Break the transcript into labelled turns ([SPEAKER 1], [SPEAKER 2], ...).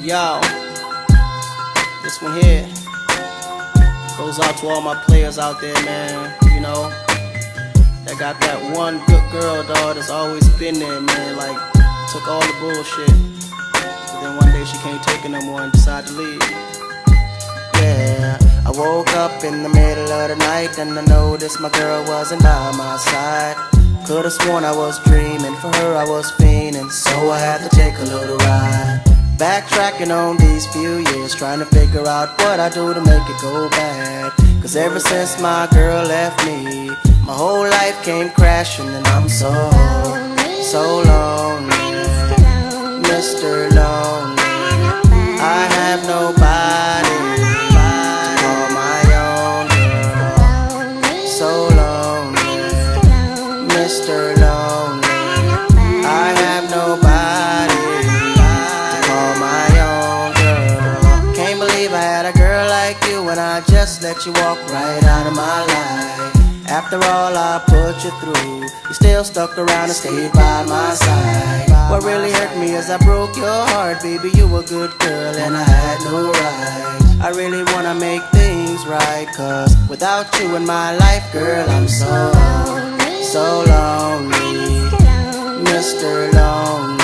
[SPEAKER 1] Yo, this one here goes out to all my players out there, man. You know, that got that one good girl, dog, that's always been there, man. Like, took all the bullshit, but then one day she can't take it no more and decided to leave. Yeah, I woke up in the middle of the night and I noticed my girl wasn't by my side. Could've sworn I was dreaming, for her I was fiending, so I had to take a little ride. Backtracking on these few years, trying to figure out what I do to make it go bad. Cause ever since my girl left me, my whole life came crashing and I'm so lonely, Mr. Lonely. I have nobody to call my own girl. So lonely, Mr. Lonely. I have nobody to call my own girl. Can't believe I had a girl like you and I just let you walk right out of my life. After all I put you through, you still stuck around and stayed by my side. What really hurt me is I broke your heart, baby. You were a good girl and I had no right. I really wanna make things right, cause without you in my life, girl, I'm so lonely, Mr. Lonely.